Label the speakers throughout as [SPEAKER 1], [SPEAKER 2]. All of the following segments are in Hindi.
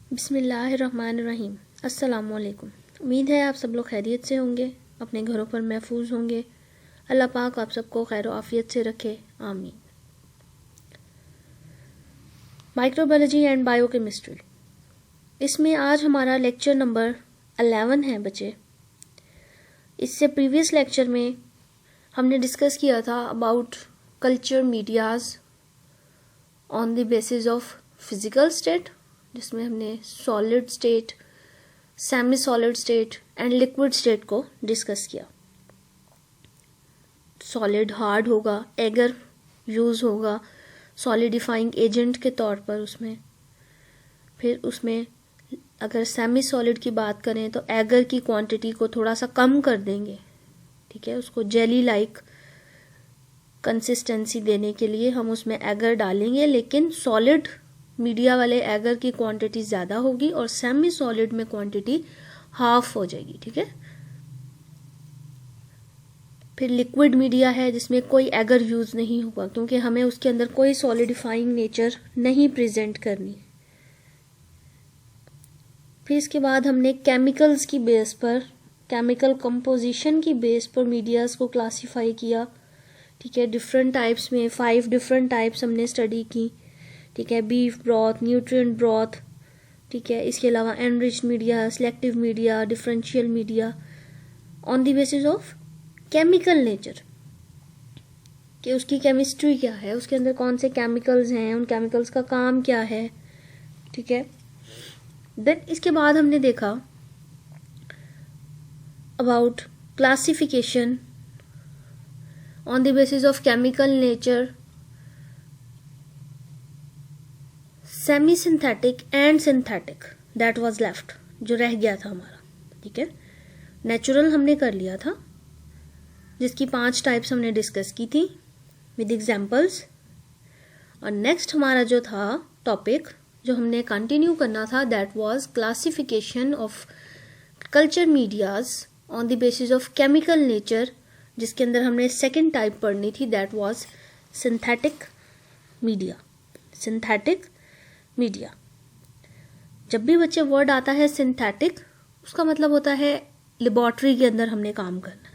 [SPEAKER 1] बिस्मिल्लाहिर्रहमानिर्रहीम। अस्सलामुअलैकुम। उम्मीद है आप सब लोग खैरियत से होंगे, अपने घरों पर महफूज होंगे। अल्लाह पाक आप सबको खैर आफियत से रखे, आमीन। माइक्रोबायोलॉजी एंड बायोकेमिस्ट्री, इसमें आज हमारा लेक्चर नंबर 11 है बच्चे। इससे प्रीवियस लेक्चर में हमने डिस्कस किया था about culture medias on the basis of physical state, जिसमें हमने solid state, semi solid state and liquid state को डिस्कस किया। सॉलिड हार्ड होगा, एगर यूज़ होगा सॉलिडिफाइंग एजेंट के तौर पर उसमें। फिर उसमें अगर सेमी सॉलिड की बात करें तो एगर की क्वांटिटी को थोड़ा सा कम कर देंगे, ठीक है। उसको जेली लाइक कंसिस्टेंसी देने के लिए हम उसमें एगर डालेंगे, लेकिन सॉलिड मीडिया वाले एगर की क्वांटिटी ज़्यादा होगी और सेमी सॉलिड में क्वांटिटी हाफ हो जाएगी, ठीक है। फिर लिक्विड मीडिया है जिसमें कोई एगर यूज़ नहीं होगा, क्योंकि हमें उसके अंदर कोई सॉलिडिफाइंग नेचर नहीं प्रेजेंट करनी। फिर इसके बाद हमने केमिकल्स की बेस पर, केमिकल कंपोजिशन की बेस पर मीडियाज़ को क्लासीफाई किया, ठीक है। डिफरेंट टाइप्स में 5 डिफरेंट टाइप्स हमने स्टडी की, ठीक है। बीफ ब्रॉथ, न्यूट्रिएंट ब्रॉथ, ठीक है। इसके अलावा enriched media, selective media, differential media, on the basis of chemical nature, कि उसकी केमिस्ट्री क्या है, उसके अंदर कौन से केमिकल्स हैं, उन केमिकल्स का काम क्या है, ठीक है। देन इसके बाद हमने देखा about classification on the basis of chemical nature, semi synthetic and synthetic, that was left, जो रह गया था हमारा, ठीक है। नेचुरल हमने कर लिया था, जिसकी 5 टाइप्स हमने डिस्कस की थी विद एग्जांपल्स। और नेक्स्ट हमारा जो था टॉपिक जो हमने कंटिन्यू करना था, that was classification of culture medias on the basis of chemical nature, जिसके अंदर हमने सेकेंड टाइप पढ़नी थी, दैट वाज सिंथेटिक मीडिया। सिंथेटिक मीडिया, जब भी बच्चे वर्ड आता है सिंथेटिक, उसका मतलब होता है लेबोरेटरी के अंदर हमने काम करना है,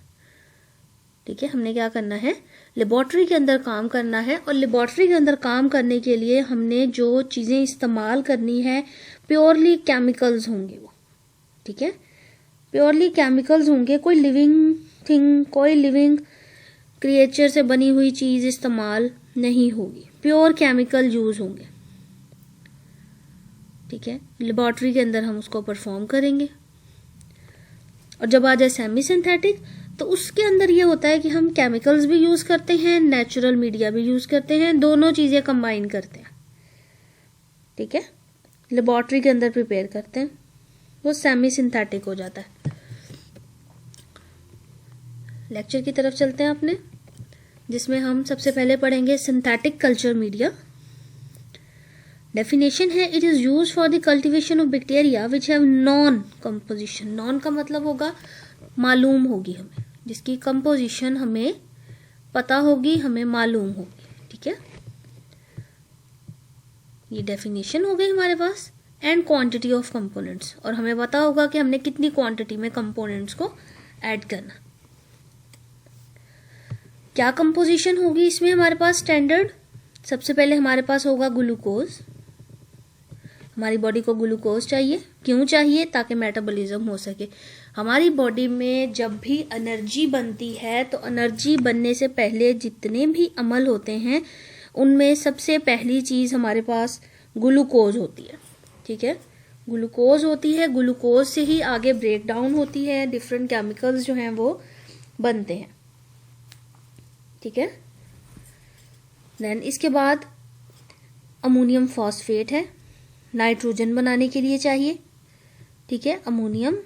[SPEAKER 1] ठीक है। हमने क्या करना है, लेबोरेटरी के अंदर काम करना है। और लेबोरेटरी के अंदर काम करने के लिए हमने जो चीज़ें इस्तेमाल करनी है प्योरली केमिकल्स होंगे वो, ठीक है। प्योरली केमिकल्स होंगे, कोई लिविंग थिंग, कोई लिविंग क्रिएचर से बनी हुई चीज़ इस्तेमाल नहीं होगी, प्योर केमिकल यूज होंगे, ठीक है। लेबोरेटरी के अंदर हम उसको परफॉर्म करेंगे। और जब आ जाए सेमी सिंथेटिक, तो उसके अंदर ये होता है कि हम केमिकल्स भी यूज करते हैं, नेचुरल मीडिया भी यूज करते हैं, दोनों चीजें कंबाइन करते हैं, ठीक है। लेबोरेटरी के अंदर प्रिपेयर करते हैं, वो सेमी सिंथेटिक हो जाता है। लेक्चर की तरफ चलते हैं अपने, जिसमें हम सबसे पहले पढ़ेंगे सिंथेटिक कल्चर मीडिया। डेफिनेशन है, it is use for the cultivation of bacteria which have non composition. Non का मतलब होगा मालूम होगी हमें, जिसकी कंपोजिशन हमें पता होगी, हमें मालूम होगी, ठीक है। ये डेफिनेशन हो गई हमारे पास। एंड क्वांटिटी ऑफ कंपोनेंट्स, और हमें पता होगा कि हमने कितनी क्वांटिटी में कंपोनेंट्स को ऐड करना। क्या कंपोजिशन होगी इसमें हमारे पास स्टैंडर्ड? सबसे पहले हमारे पास होगा ग्लूकोज। हमारी बॉडी को ग्लूकोज चाहिए, क्यों चाहिए? ताकि मेटाबॉलिज्म हो सके। हमारी बॉडी में जब भी एनर्जी बनती है, तो एनर्जी बनने से पहले जितने भी अमल होते हैं, उनमें सबसे पहली चीज़ हमारे पास ग्लूकोज होती है, ठीक है। ग्लूकोज होती है, ग्लूकोज से ही आगे ब्रेक डाउन होती है, डिफरेंट केमिकल्स जो हैं वो बनते हैं, ठीक है। देन इसके बाद अमोनियम फॉस्फेट है, नाइट्रोजन बनाने के लिए चाहिए, ठीक है। अमोनियम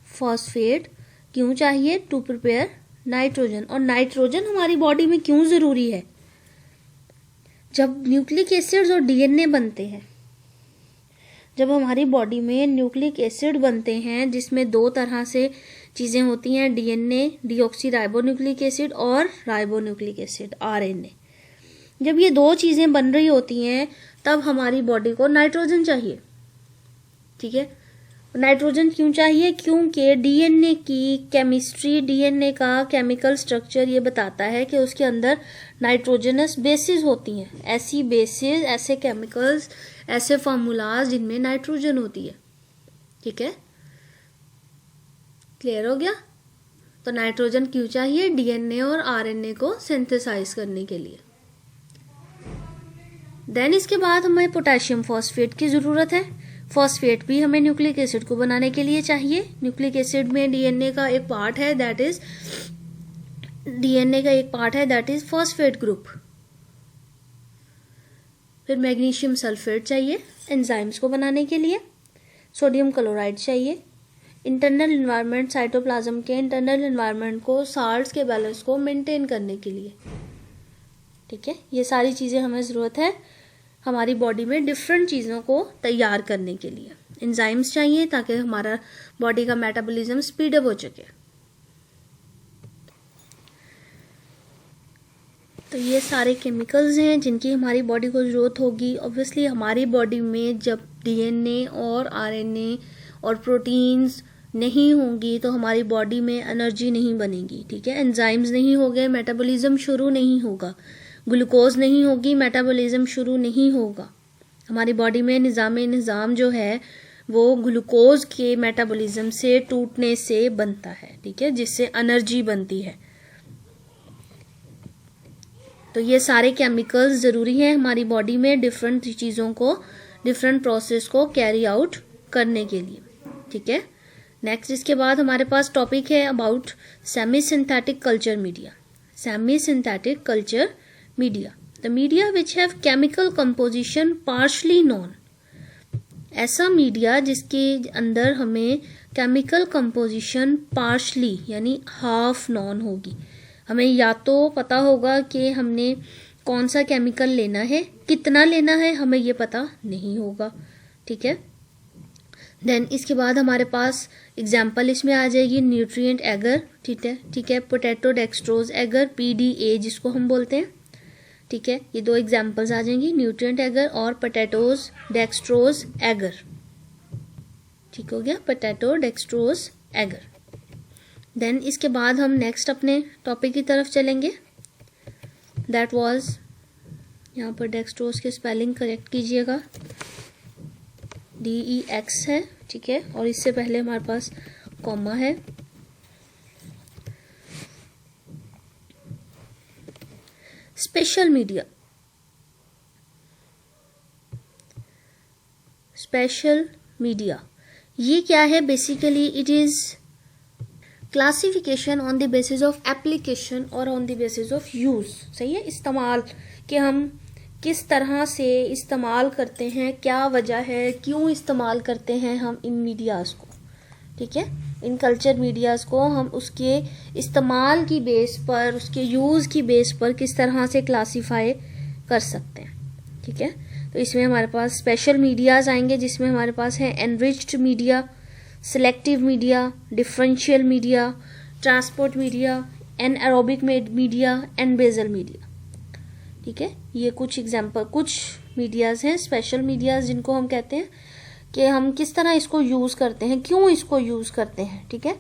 [SPEAKER 1] फॉस्फेट क्यों चाहिए? To prepare nitrogen. और नाइट्रोजन हमारी बॉडी में क्यों ज़रूरी है? जब न्यूक्लिक एसिड्स और डीएनए बनते हैं, जब हमारी बॉडी में न्यूक्लिक एसिड बनते हैं, जिसमें 2 तरह से चीज़ें होती हैं, डीएनए डीऑक्सी राइबोन्यूक्लिक एसिड और राइबोन्यूक्लिक एसिड आरएनए। जब ये 2 चीज़ें बन रही होती हैं, तब हमारी बॉडी को नाइट्रोजन चाहिए, ठीक है। नाइट्रोजन क्यों चाहिए? क्योंकि डीएनए की केमिस्ट्री, डीएनए का केमिकल स्ट्रक्चर ये बताता है कि उसके अंदर नाइट्रोजनस बेसिस होती हैं, ऐसी बेसिस, ऐसे केमिकल्स, ऐसे फार्मूलाज जिनमें नाइट्रोजन होती है। ठीक है, क्लियर हो गया? तो नाइट्रोजन क्यों चाहिए? डीएनए और आरएनए को सिंथेसाइज करने के लिए। देन इसके बाद हमें पोटेशियम फॉस्फेट की ज़रूरत है। फॉस्फेट भी हमें न्यूक्लिक एसिड को बनाने के लिए चाहिए। न्यूक्लिक एसिड में डीएनए का एक पार्ट है, दैट इज फॉस्फेट ग्रुप। फिर मैग्नीशियम सल्फेट चाहिए एंजाइम्स को बनाने के लिए। सोडियम क्लोराइड चाहिए इंटरनल एनवायरनमेंट, साइटोप्लाज्म के इंटरनल एनवायरनमेंट को, साल्ट्स के बैलेंस को मेंटेन करने के लिए। ठीक है, ये सारी चीज़ें हमें ज़रूरत है हमारी बॉडी में डिफरेंट चीज़ों को तैयार करने के लिए। एंजाइम्स चाहिए ताकि हमारा बॉडी का मेटाबॉलिज्म स्पीडअप हो सके। तो ये सारे केमिकल्स हैं जिनकी हमारी बॉडी को ज़रूरत होगी। ऑब्वियसली हमारी बॉडी में जब डीएनए और आरएनए और प्रोटीन्स नहीं होंगी तो हमारी बॉडी में एनर्जी नहीं बनेगी। ठीक है, एंजाइम्स नहीं हो गए, मेटाबॉलिज्म शुरू नहीं होगा। ग्लूकोज नहीं होगी, मेटाबॉलिज्म शुरू नहीं होगा। हमारी बॉडी में निज़ाम जो है वो ग्लूकोज के मेटाबॉलिज्म से टूटने से बनता है। ठीक है, जिससे एनर्जी बनती है। तो ये सारे केमिकल्स ज़रूरी हैं हमारी बॉडी में डिफरेंट चीज़ों को, डिफरेंट प्रोसेस को कैरी आउट करने के लिए। ठीक है, नेक्स्ट इसके बाद हमारे पास टॉपिक है about semi synthetic culture media. Semi synthetic culture media, the media which have chemical composition partially non. ऐसा मीडिया जिसके अंदर हमें केमिकल कंपोजिशन पार्शली यानी हाफ नॉन होगी। हमें या तो पता होगा कि हमने कौन सा केमिकल लेना है, कितना लेना है, हमें ये पता नहीं होगा। ठीक है, देन इसके बाद हमारे पास एग्जाम्पल इसमें आ जाएगी न्यूट्रिएंट एगर। ठीक है, पोटैटो डेक्सट्रोज एगर, PDA जिसको हम बोलते हैं। ठीक है, ये दो एग्जाम्पल्स आ जाएंगी, न्यूट्रिएंट एगर और पोटैटोज डेक्सट्रोज एगर। ठीक हो गया, पोटैटो डेक्सट्रोज एगर। देन इसके बाद हम नेक्स्ट अपने टॉपिक की तरफ चलेंगे। दैट वाज, यहाँ पर डेक्सट्रोज की स्पेलिंग करेक्ट कीजिएगा, DEX है। ठीक है, और इससे पहले हमारे पास कॉमा है। स्पेशल मीडिया, स्पेशल मीडिया ये क्या है? Basically it is classification on the basis of application और on the basis of use. सही है, इस्तेमाल कि हम किस तरह से इस्तेमाल करते हैं, क्या वजह है, क्यों इस्तेमाल करते हैं हम इन मीडियाज़ को। ठीक है, इन कल्चर मीडियाज़ को हम उसके इस्तेमाल की बेस पर, उसके यूज़ की बेस पर किस तरह से क्लासीफाई कर सकते हैं। ठीक है, तो इसमें हमारे पास स्पेशल मीडियाज़ आएंगे जिसमें हमारे पास है enriched media, selective media, differential media, transport media, anaerobic media and basal media. ठीक है, ये कुछ एग्जाम्पल, कुछ मीडियाज़ हैं स्पेशल मीडियाज़ जिनको हम कहते हैं कि हम किस तरह इसको यूज़ करते हैं, क्यों इसको यूज़ करते हैं। ठीक है,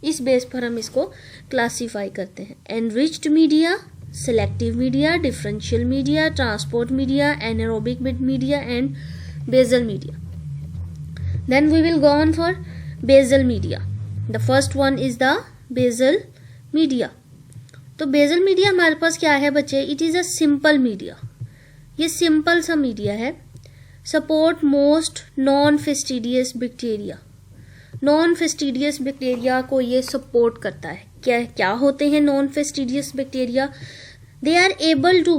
[SPEAKER 1] इस बेस पर हम इसको क्लासीफाई करते हैं। Enriched media, selective media, differential media, transport media, anaerobic media and basal media. Then we will go on for basal media. The first one is the basal media. तो बेसल मीडिया हमारे पास क्या है बच्चे? It is a simple media. ये सिंपल सा मीडिया है। Support most non fastidious bacteria. Non fastidious bacteria को ये सपोर्ट करता है। क्या होते हैं non fastidious bacteria? They are able to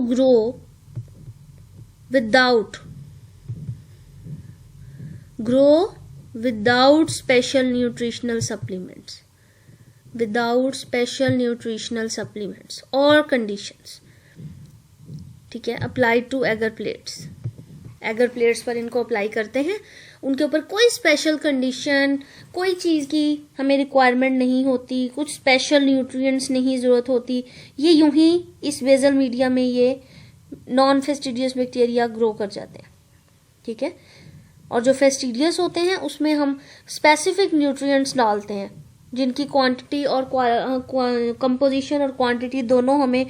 [SPEAKER 1] grow without special nutritional supplements, और कंडीशंस। ठीक है, applied to agar plates. Agar plates पर इनको अप्लाई करते हैं, उनके ऊपर कोई स्पेशल कंडीशन, कोई चीज़ की हमें रिक्वायरमेंट नहीं होती, कुछ स्पेशल न्यूट्रिएंट्स नहीं ज़रूरत होती। ये यूं ही इस बेसल मीडिया में ये नॉन फेस्टिडियस बैक्टीरिया ग्रो कर जाते हैं। ठीक है, और जो फेस्टिडियस होते हैं उसमें हम स्पेसिफिक न्यूट्रिएंट्स डालते हैं जिनकी क्वांटिटी और कंपोजिशन और क्वांटिटी दोनों हमें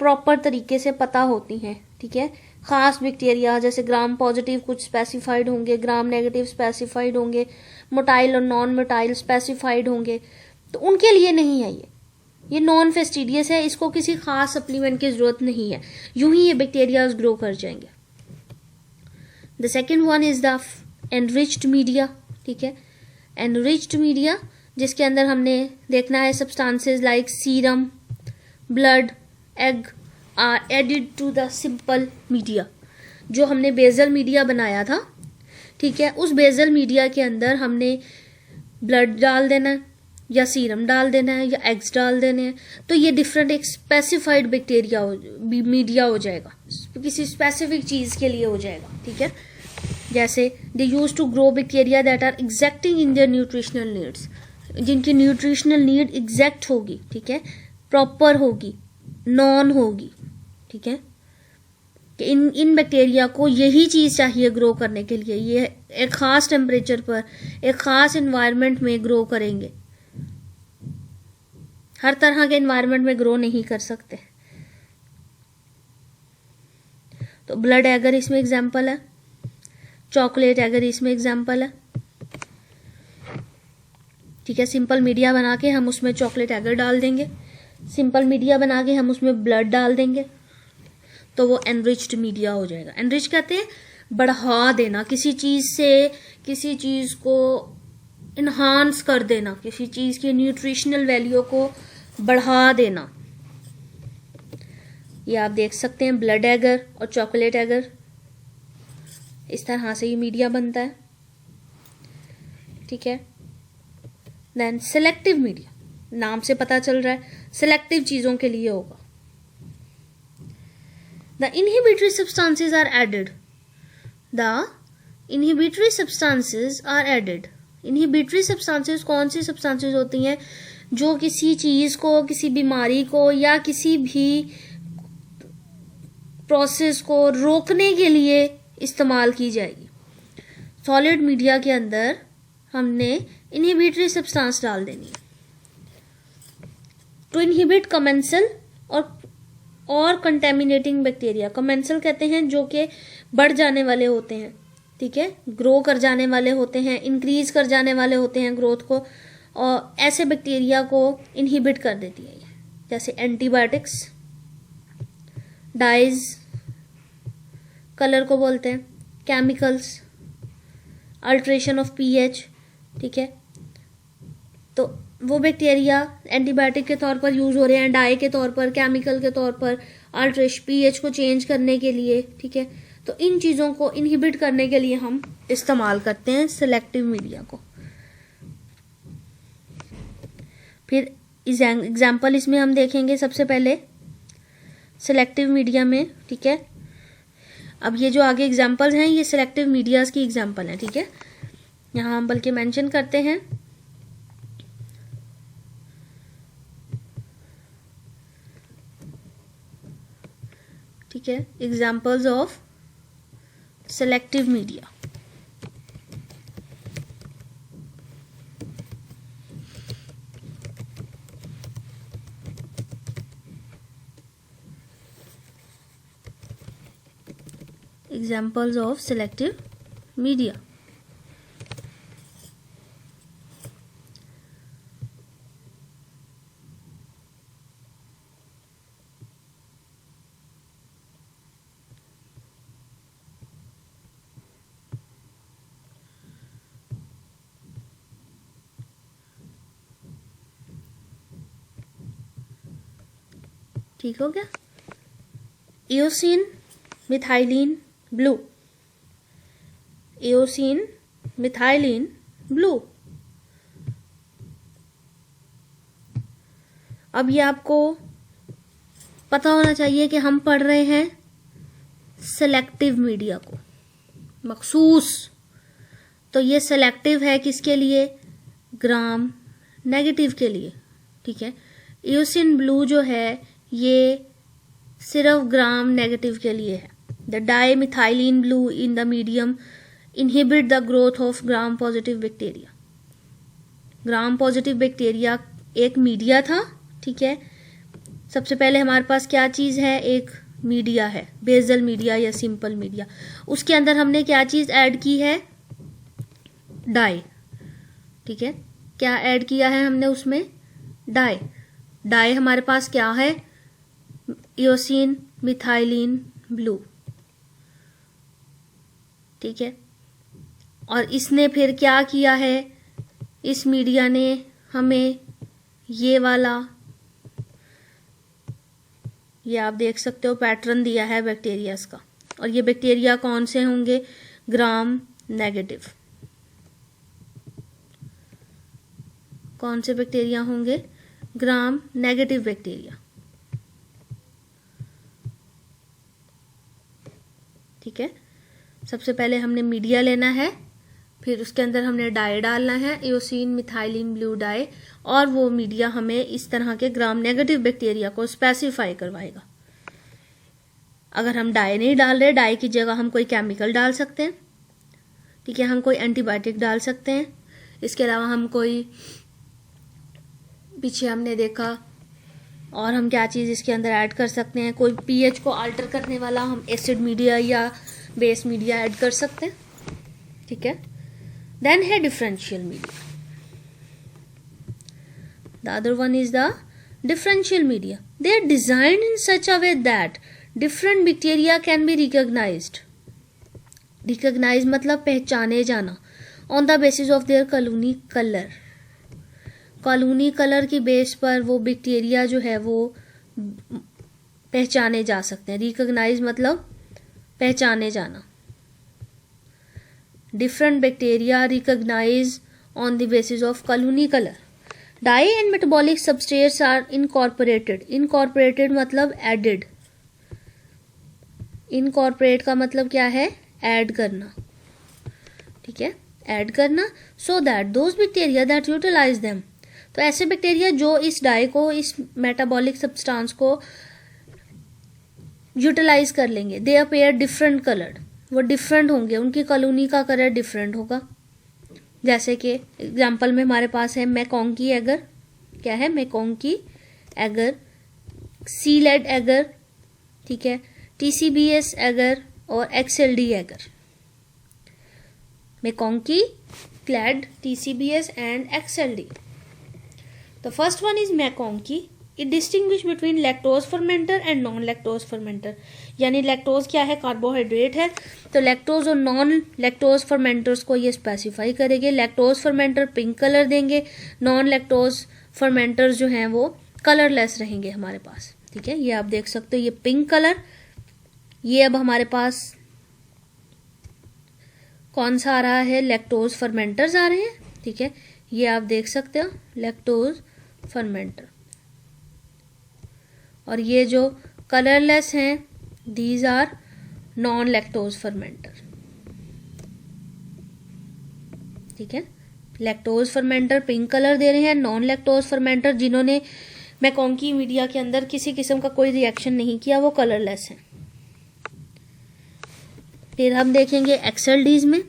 [SPEAKER 1] प्रॉपर तरीके से पता होती हैं, ठीक है। खास बैक्टीरिया जैसे ग्राम पॉजिटिव कुछ स्पेसिफाइड होंगे, ग्राम नेगेटिव स्पेसिफाइड होंगे, मोटाइल और नॉन मोटाइल स्पेसिफाइड होंगे, तो उनके लिए नहीं है ये नॉन फेस्टिडियस है, इसको किसी खास सप्लीमेंट की जरूरत नहीं है, यूं ही ये बैक्टीरियाज ग्रो कर जाएंगे। The second one is the enriched media, ठीक है। एनरिच्ड मीडिया जिसके अंदर हमने देखना है substances like serum, blood, egg are added to the simple media. जो हमने बेजल मीडिया बनाया था, ठीक है, उस बेजल मीडिया के अंदर हमने ब्लड डाल देना है या सीरम डाल देना है या एग्स डाल देने हैं, तो ये डिफरेंट एक स्पेसिफाइड बैक्टीरिया मीडिया हो जाएगा, किसी स्पेसिफिक चीज के लिए हो जाएगा, ठीक है। जैसे they used to grow bacteria that are exacting in their nutritional needs, जिनकी न्यूट्रिशनल नीड एग्जैक्ट होगी, ठीक है, प्रॉपर होगी, नॉन होगी, ठीक है, कि इन बैक्टीरिया को यही चीज चाहिए ग्रो करने के लिए, ये एक खास टेम्परेचर पर एक खास एनवायरनमेंट में ग्रो करेंगे, हर तरह के एनवायरनमेंट में ग्रो नहीं कर सकते। तो ब्लड एगर इसमें एग्जाम्पल है, चॉकलेट एगर इसमें एग्जाम्पल है, ठीक है। सिंपल मीडिया बना के हम उसमें चॉकलेट एगर डाल देंगे, सिंपल मीडिया बना के हम उसमें ब्लड डाल देंगे, तो वो एनरिच्ड मीडिया हो जाएगा। एनरिच कहते हैं बढ़ा देना, किसी चीज से किसी चीज को इन्हांस कर देना, किसी चीज की न्यूट्रिशनल वैल्यू को बढ़ा देना। ये आप देख सकते हैं ब्लड एगर और चॉकलेट एगर, इस तरह से ये मीडिया बनता है, ठीक है। देन सिलेक्टिव मीडिया, नाम से पता चल रहा है सिलेक्टिव चीजों के लिए होगा। The inhibitory substances are added, the inhibitory substances are added. Inhibitory substances कौन सी सब्सटेंसेस होती हैं जो किसी चीज को, किसी बीमारी को या किसी भी प्रोसेस को रोकने के लिए इस्तेमाल की जाएगी। सॉलिड मीडिया के अंदर हमने इनहिबिटरी सब्सटेंस डाल देनी है टू इनहिबिट कमेंसल और कंटेमिनेटिंग बैक्टीरिया। कमेंसल कहते हैं जो कि बढ़ जाने वाले होते हैं, ठीक है, ग्रो कर जाने वाले होते हैं, इंक्रीज कर जाने वाले होते हैं ग्रोथ को, और ऐसे बैक्टीरिया को इनहिबिट कर देती है, जैसे एंटीबायोटिक्स, डाइज कलर को बोलते हैं, केमिकल्स, अल्ट्रेशन ऑफ पीएच, ठीक है। तो वो बैक्टीरिया एंटीबायोटिक के तौर पर यूज हो रहे हैं, डाई के तौर पर, केमिकल के तौर पर, अल्ट्रेशन पीएच को चेंज करने के लिए, ठीक है। तो इन चीजों को इनहिबिट करने के लिए हम इस्तेमाल करते हैं सिलेक्टिव मीडिया को। फिर एग्जाम्पल इसमें हम देखेंगे सबसे पहले सिलेक्टिव मीडिया में, ठीक है। अब ये जो आगे एग्जाम्पल्स हैं ये सिलेक्टिव मीडियाज की एग्जाम्पल हैं, ठीक है। यहाँ हम बल्कि मेंशन करते हैं, ठीक है, examples of selective media. Examples of selective media. ठीक हो गया। एओसिन, मिथाइलिन, ब्लू, एओसिन, मिथाइलिन, ब्लू। अब ये आपको पता होना चाहिए कि हम पढ़ रहे हैं सेलेक्टिव मीडिया को मखसूस, तो ये सेलेक्टिव है किसके लिए, ग्राम नेगेटिव के लिए, ठीक है। एओसिन ब्लू जो है ये सिर्फ ग्राम नेगेटिव के लिए है। The dimethyline blue in the medium inhibit the growth of gram positive bacteria. Gram positive bacteria एक मीडिया था, ठीक है। सबसे पहले हमारे पास क्या चीज है, एक मीडिया है, बेसल मीडिया या सिंपल मीडिया। उसके अंदर हमने क्या चीज ऐड की है, डाई, ठीक है। क्या ऐड किया है हमने उसमें, डाई। डाई हमारे पास क्या है, इयोसिन मिथाइलिन ब्लू, ठीक है। और इसने फिर क्या किया है, इस मीडिया ने हमें ये वाला, ये आप देख सकते हो पैटर्न दिया है बैक्टीरियाज का। और ये बैक्टीरिया कौन से होंगे, ग्राम नेगेटिव। कौन से बैक्टीरिया होंगे, ग्राम नेगेटिव बैक्टीरिया, ठीक है। सबसे पहले हमने मीडिया लेना है, फिर उसके अंदर हमने डाई डालना है, इयोसिन मिथाइलिन ब्लू डाई, और वो मीडिया हमें इस तरह के ग्राम नेगेटिव बैक्टीरिया को स्पेसिफाई करवाएगा। अगर हम डाई नहीं डाल रहे, डाई की जगह हम कोई केमिकल डाल सकते हैं, ठीक है। हम कोई एंटीबायोटिक डाल सकते हैं। इसके अलावा हम कोई, पीछे हमने देखा, और हम क्या चीज़ इसके अंदर ऐड कर सकते हैं, कोई पीएच को अल्टर करने वाला हम एसिड मीडिया या बेस मीडिया ऐड कर सकते हैं, ठीक है। देन है differential media. The other one is the differential media. They are designed in such a way that different bacteria can be recognized. Recognize मतलब पहचाने जाना, on the basis of their colony colour. Colony colour की बेस पर वो बैक्टीरिया जो है वो पहचाने जा सकते हैं। रिकॉग्नाइज मतलब पहचाने जाना। Different bacteria recognize on the basis of colony colour. Dye and metabolic substrates are incorporated. Incorporated मतलब एडेड। इनकॉर्पोरेट का मतलब क्या है, ऐड करना, ठीक है, ऐड करना। So that those bacteria that utilize them, तो ऐसे बैक्टीरिया जो इस डाई को, इस मेटाबॉलिक सब्सटेंस को यूटिलाइज कर लेंगे, दे अपीयर डिफरेंट कलर्ड, वो डिफरेंट होंगे, उनकी कॉलोनी का कलर डिफरेंट होगा। जैसे कि एग्जांपल में हमारे पास है मैकोंकी एगर। क्या है, मैकोंकी एगर, सीलेड एगर, ठीक है, टीसीबीएस एगर और एक्सएलडी एगर। मैकोंकी, क्लैड, TCBS and XLD. The first one is MacConkey. It distinguish between lactose fermenter and non-lactose fermenter. यानी लैक्टोज क्या है, कार्बोहाइड्रेट है, तो लैक्टोज और नॉन लैक्टोज फर्मेंटर्स को ये स्पेसिफाई करेंगे। लैक्टोज फर्मेंटर पिंक कलर देंगे, नॉन लैक्टोज फर्मेंटर्स जो हैं वो कलरलेस रहेंगे हमारे पास, ठीक है। ये आप देख सकते हो, ये पिंक कलर, ये अब हमारे पास कौन सा आ रहा है, लैक्टोज फर्मेंटर्स आ रहे हैं, ठीक है। ये आप देख सकते हो लैक्टोज फर्मेंटर। और ये जो कलरलेस हैं, these are non lactose fermenter, ठीक है। लैक्टोज फर्मेंटर पिंक कलर दे रहे हैं, नॉन लैक्टोज फर्मेंटर जिन्होंने मैकोंकी मीडिया के अंदर किसी किस्म का कोई रिएक्शन नहीं किया, वो कलरलेस हैं। फिर हम देखेंगे एक्सएलडीज में।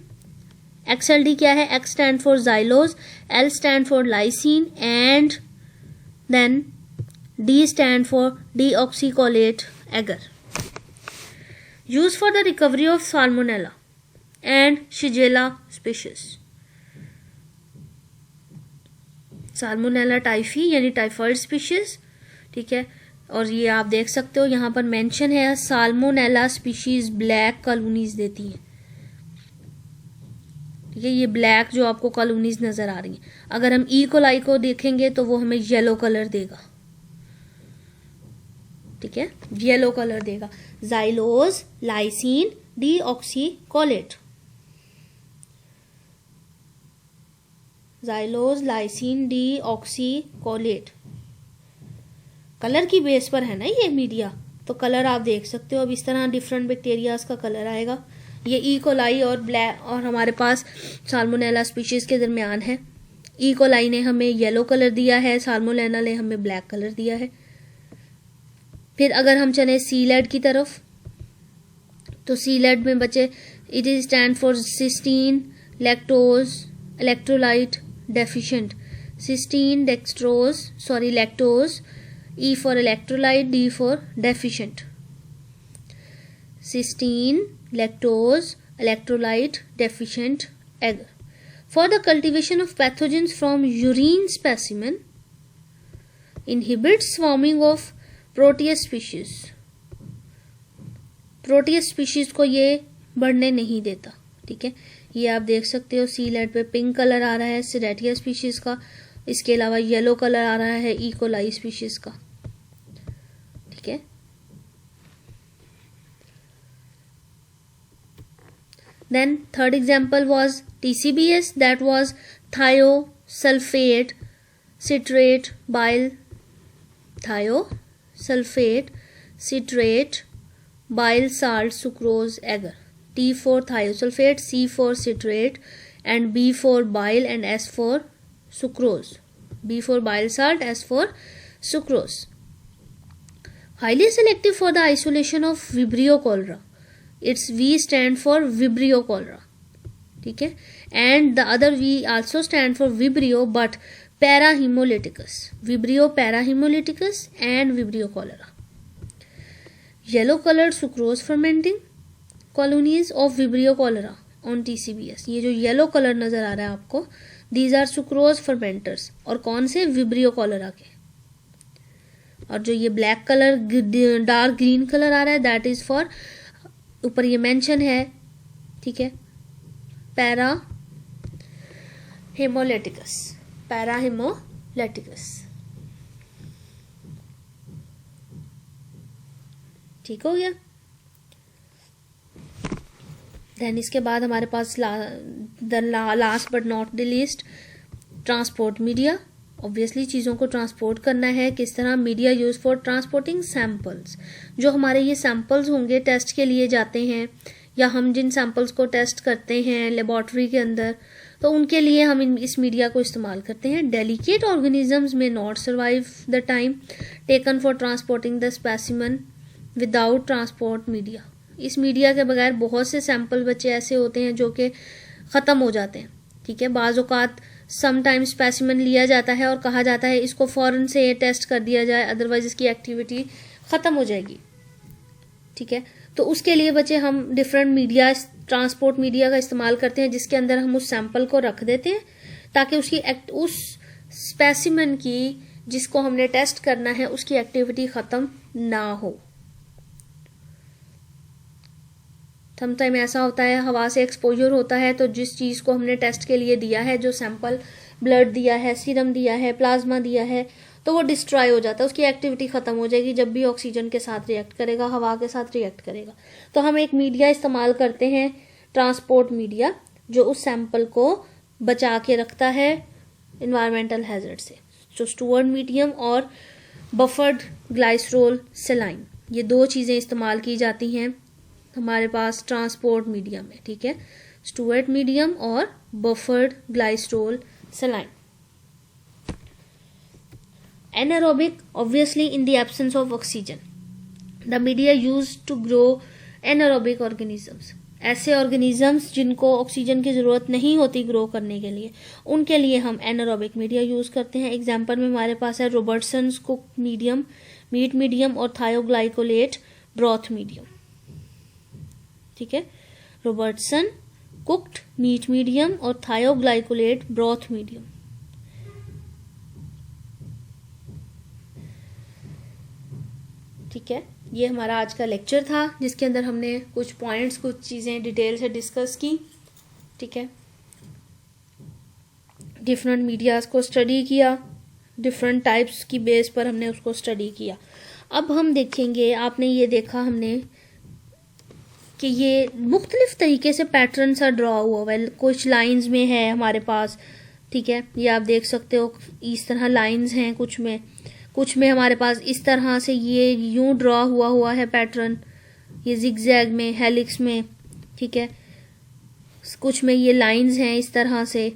[SPEAKER 1] एक्सएलडी क्या है, X stand for xylose, L stand for lysine and then D stand for deoxycholate agar. Use for the recovery of Salmonella and Shigella species. Salmonella typhi यानी टाइफॉइड स्पीशीज, ठीक है। और ये आप देख सकते हो यहाँ पर मेंशन है, साल्मोनेला स्पीशीज ब्लैक कॉलोनीज देती हैं, ठीक है। ये ब्लैक जो आपको कॉलोनीज नजर आ रही हैं, अगर हम ई कोलाई को देखेंगे तो वो हमें येलो कलर देगा, ठीक है, येलो कलर देगा। Xylose, lysine, deoxycholate, xylose, lysine, deoxycholate, colour की बेस पर है ना ये मीडिया, तो कलर आप देख सकते हो। अब इस तरह डिफरेंट बैक्टीरियाज का कलर आएगा। ये ई कोलाई और ब्लैक और हमारे पास साल्मोनेला स्पीशीज के दरमियान है। ई कोलाई ने हमें येलो कलर दिया है, साल्मोनेला ने हमें ब्लैक कलर दिया है। फिर अगर हम चले सीलेड की तरफ, तो सीलेड में बचे It is stand for cysteine, lactose, electrolyte deficient. Cysteine, lactose. E for electrolyte, D for deficient. Cysteine, lactose, electrolyte deficient agar. For the cultivation of pathogens from urine specimen, inhibits swarming of Proteus species. Proteus species को ये बढ़ने नहीं देता, ठीक है। ये आप देख सकते हो सीलेट पे पिंक कलर आ रहा है सिरेटिया स्पीशीज का, इसके अलावा येलो कलर आ रहा है ई कोलाई स्पीशीज का, ठीक है। Then third example was TCBS, that was thiosulfate citrate bile, thiosulfate citrate bile salt sucrose agar. T for thiosulfate, C for citrate, and B for bile, and S for sucrose. B for bile salt, S for sucrose. Highly selective for the isolation of Vibrio cholera. Its V stand for Vibrio cholera, ठीक है, and the other V also stand for Vibrio but parahemolyticus. Vibrio parahemolyticus and Vibrio cholera. Yellow colored sucrose fermenting colonies of Vibrio cholera on TCBS. ये जो येलो कलर नजर आ रहा है आपको, these are sucrose fermenters. और कौन से? Vibrio cholera के। और जो ये black colour dark green colour आ रहा है, दैट इज फॉर, ऊपर ये मेंशन है, ठीक है, पैराहेमोलेटिकस, ठीक हो गया। देन इसके बाद हमारे पास last but not the least, transport media. Obviously चीज़ों को ट्रांसपोर्ट करना है, किस तरह? Media use for transporting samples. जो हमारे ये सैंपल्स होंगे टेस्ट के लिए जाते हैं, या हम जिन सैंपल्स को टेस्ट करते हैं लेबोरेटरी के अंदर, तो उनके लिए हम इस मीडिया को इस्तेमाल करते हैं। डेलिकेट ऑर्गेनिजम्स में not survive the time taken for transporting the specimen without transport media. इस मीडिया के बगैर बहुत से सैंपल बच्चे ऐसे होते हैं जो कि ख़त्म हो जाते हैं, ठीक है। बाज़ औक़ात समटाइम स्पेसिमन लिया जाता है और कहा जाता है इसको फ़ौरन से टेस्ट कर दिया जाए, अदरवाइज इसकी एक्टिविटी ख़त्म हो जाएगी, ठीक है। तो उसके लिए बच्चे हम डिफरेंट मीडिया, ट्रांसपोर्ट मीडिया का इस्तेमाल करते हैं, जिसके अंदर हम उस सैंपल को रख देते हैं ताकि उस स्पेसिमन की जिसको हमने टेस्ट करना है उसकी एक्टिविटी ख़त्म ना हो। समटाइम ऐसा होता है हवा से एक्सपोजर होता है, तो जिस चीज़ को हमने टेस्ट के लिए दिया है, जो सैंपल ब्लड दिया है, सीरम दिया है, प्लाज्मा दिया है, तो वो डिस्ट्रॉय हो जाता है, उसकी एक्टिविटी ख़त्म हो जाएगी जब भी ऑक्सीजन के साथ रिएक्ट करेगा, हवा के साथ रिएक्ट करेगा। तो हम एक मीडिया इस्तेमाल करते हैं, ट्रांसपोर्ट मीडिया, जो उस सैंपल को बचा के रखता है इन्वायरमेंटल हैजर्ड से। जो स्टुअर्ड मीडियम और बफर्ड ग्लाइसरोल सेलाइन, ये दो चीज़ें इस्तेमाल की जाती हैं हमारे पास ट्रांसपोर्ट मीडियम में, ठीक है, स्टुअर्ड मीडियम और buffered glycerol सेलाइन। Anaerobic, obviously in the absence of oxygen, the media used to grow anaerobic organisms. ऐसे ऑर्गेनिजम्स जिनको ऑक्सीजन की ज़रूरत नहीं होती ग्रो करने के लिए, उनके लिए हम एनारोबिक मीडिया यूज़ करते हैं। एग्जाम्पल में हमारे पास है रॉबर्टसन्स कुक्ड मीडियम, मीट मीडियम और थायोग्लाइकोलेट ब्रॉथ मीडियम, ठीक है, रॉबर्टसन कुक्ड मीट मीडियम और थायोग्लाइकोलेट ब्रॉथ मीडियम। ठीक है, ये हमारा आज का लेक्चर था जिसके अंदर हमने कुछ पॉइंट्स, कुछ चीज़ें डिटेल से डिस्कस की, ठीक है, डिफरेंट मीडियाज़ को स्टडी किया, डिफरेंट टाइप्स की बेस पर हमने उसको स्टडी किया। अब हम देखेंगे, आपने ये देखा हमने कि ये मुख्तलिफ तरीके से पैटर्न सा ड्रॉ हुआ है, कुछ लाइंस में है हमारे पास, ठीक है, ये आप देख सकते हो इस तरह लाइंस हैं, कुछ में हमारे पास इस तरह से ये यूं ड्रॉ हुआ है पैटर्न, ये जिगजैग में, हेलिक्स में, ठीक है, कुछ में ये लाइंस हैं इस तरह से।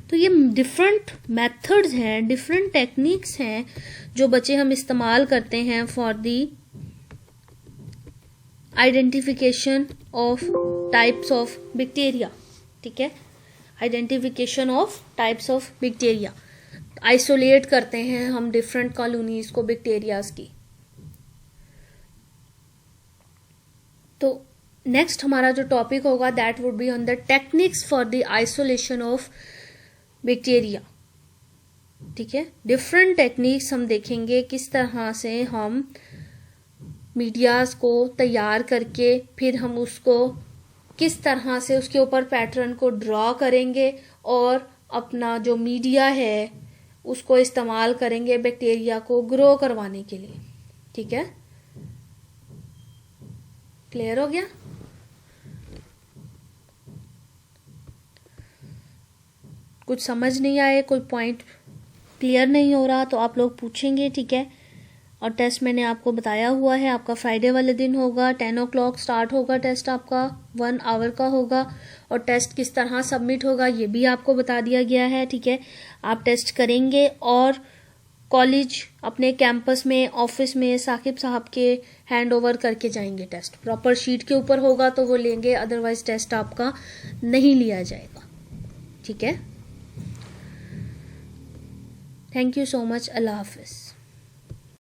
[SPEAKER 1] तो ये डिफरेंट मेथड्स हैं, डिफरेंट टेक्निक्स हैं जो बच्चे हम इस्तेमाल करते हैं for the identification of types of bacteria, ठीक है, identification of types of bacteria, isolate करते हैं हम डिफरेंट कॉलोनीज को बैक्टीरियाज की। तो नेक्स्ट हमारा जो टॉपिक होगा that would be on the techniques for the isolation of bacteria, ठीक है। डिफरेंट टेक्निक्स हम देखेंगे किस तरह से हम मीडियाज को तैयार करके फिर हम उसको किस तरह से उसके ऊपर पैटर्न को ड्रॉ करेंगे और अपना जो मीडिया है उसको इस्तेमाल करेंगे बैक्टीरिया को ग्रो करवाने के लिए, ठीक है। क्लियर हो गया? कुछ समझ नहीं आए, कोई पॉइंट क्लियर नहीं हो रहा तो आप लोग पूछेंगे, ठीक है। और टेस्ट मैंने आपको बताया हुआ है, आपका फ्राइडे वाले दिन होगा, 10 o'clock स्टार्ट होगा टेस्ट आपका, 1 hour का होगा। और टेस्ट किस तरह सबमिट होगा ये भी आपको बता दिया गया है, ठीक है। आप टेस्ट करेंगे और कॉलेज अपने कैंपस में, ऑफिस में साकिब साहब के हैंड ओवर करके जाएंगे। टेस्ट प्रॉपर शीट के ऊपर होगा तो वो लेंगे, अदरवाइज टेस्ट आपका नहीं लिया जाएगा, ठीक है। Thank you so much. Allah Hafiz.